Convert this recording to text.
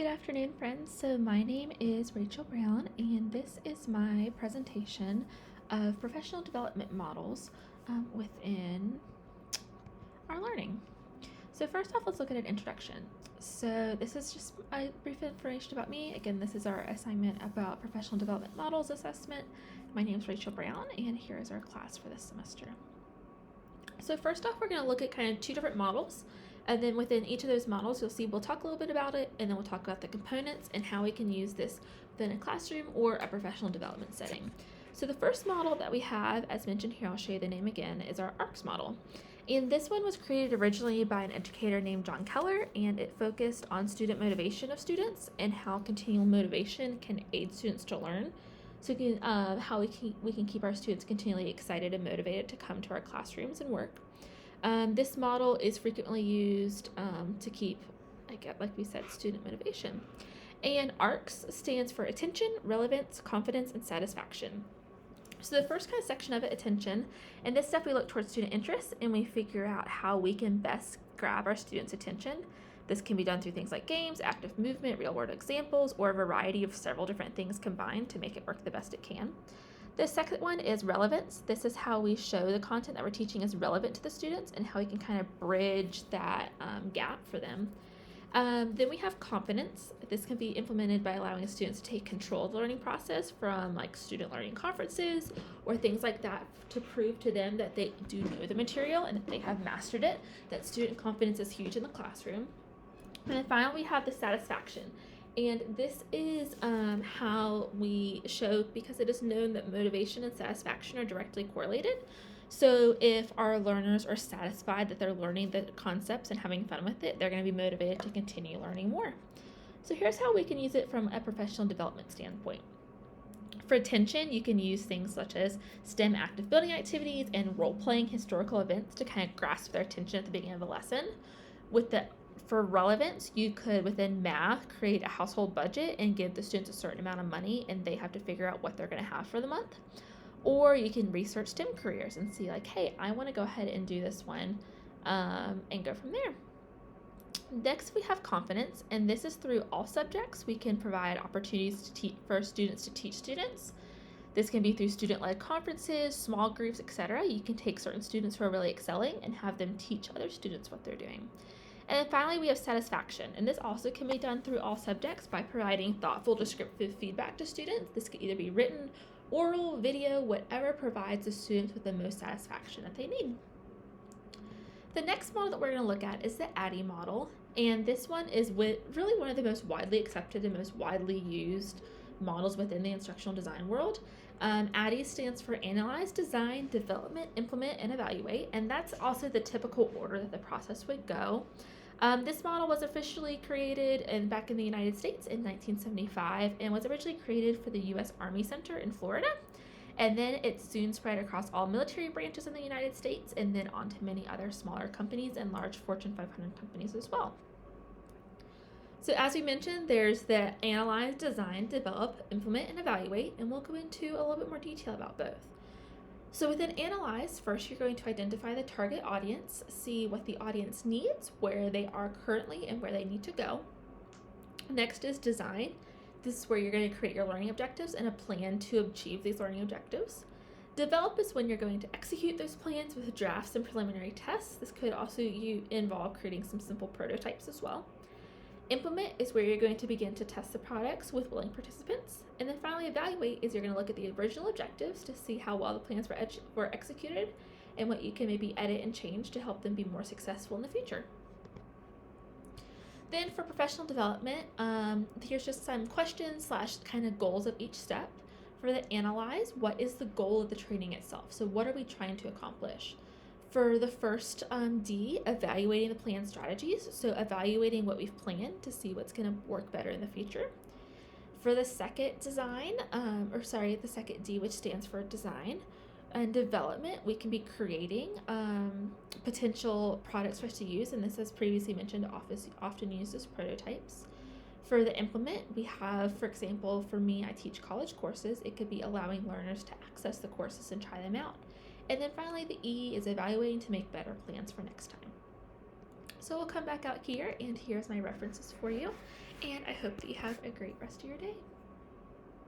Good afternoon, friends. So my name is Rachel Brown, and this is my presentation of professional development models within our learning. So first off, let's look at an introduction. So this is just a brief information about me. Again, this is our assignment about professional development models assessment. My name is Rachel Brown, and here is our class for this semester. So first off, we're going to look at kind of two different models. And then within each of those models, you'll see we'll talk a little bit about it, and then we'll talk about the components and how we can use this within a classroom or a professional development setting. So the first model that we have, as mentioned here, I'll show you the name again, is our ARCS model. And this one was created originally by an educator named John Keller, and it focused on student motivation of students and how continual motivation can aid students to learn. So how we can keep our students continually excited and motivated to come to our classrooms and work. This model is frequently used to keep, like we said, student motivation. And ARCS stands for attention, relevance, confidence, and satisfaction. So the first kind of section of it, attention, in this step we look towards student interest and we figure out how we can best grab our students' attention. This can be done through things like games, active movement, real-world examples, or a variety of several different things combined to make it work the best it can. The second one is relevance. This is how we show the content that we're teaching is relevant to the students and how we can kind of bridge that gap for them. Then we have confidence. This can be implemented by allowing students to take control of the learning process from like student learning conferences or things like that to prove to them that they do know the material and that they have mastered it, that student confidence is huge in the classroom. And then finally, we have the satisfaction. And this is how we show, because it is known that motivation and satisfaction are directly correlated. So if our learners are satisfied that they're learning the concepts and having fun with it, they're going to be motivated to continue learning more. So here's how we can use it from a professional development standpoint. For attention, you can use things such as STEM active building activities and role-playing historical events to kind of grasp their attention at the beginning of a lesson. For relevance, you could, within math, create a household budget and give the students a certain amount of money and they have to figure out what they're going to have for the month. Or you can research STEM careers and see like, hey, I want to go ahead and do this one and go from there. Next, we have confidence, and this is through all subjects. We can provide opportunities for students to teach students. This can be through student-led conferences, small groups, etc. You can take certain students who are really excelling and have them teach other students what they're doing. And then finally, we have satisfaction, and this also can be done through all subjects by providing thoughtful descriptive feedback to students. This could either be written, oral, video, whatever provides the students with the most satisfaction that they need. The next model that we're going to look at is the ADDIE model, and this one is really one of the most widely accepted and most widely used models within the instructional design world. ADDIE stands for Analyze, Design, Development, Implement, and Evaluate, and that's also the typical order that the process would go. This model was officially created back in the United States in 1975 and was originally created for the U.S. Army Center in Florida. And then it soon spread across all military branches in the United States and then on to many other smaller companies and large Fortune 500 companies as well. So as we mentioned, there's the Analyze, Design, Develop, Implement, and Evaluate, and we'll go into a little bit more detail about both. So within Analyze, first you're going to identify the target audience, see what the audience needs, where they are currently, and where they need to go. Next is Design. This is where you're going to create your learning objectives and a plan to achieve these learning objectives. Develop is when you're going to execute those plans with drafts and preliminary tests. This could also involve creating some simple prototypes as well. Implement is where you're going to begin to test the products with willing participants. And then finally, Evaluate is you're going to look at the original objectives to see how well the plans were executed and what you can maybe edit and change to help them be more successful in the future. Then for professional development, here's just some questions / kind of goals of each step. For the Analyze, what is the goal of the training itself? So what are we trying to accomplish? For the first D, evaluating the plan strategies. So evaluating what we've planned to see what's going to work better in the future. For the second the second D, which stands for design and development, we can be creating potential products for us to use. And this, as previously mentioned, often used as prototypes. For the implement, we have, for example, for me, I teach college courses. It could be allowing learners to access the courses and try them out. And then finally, the E is evaluating to make better plans for next time. So we'll come back out here, and here's my references for you. and I hope that you have a great rest of your day.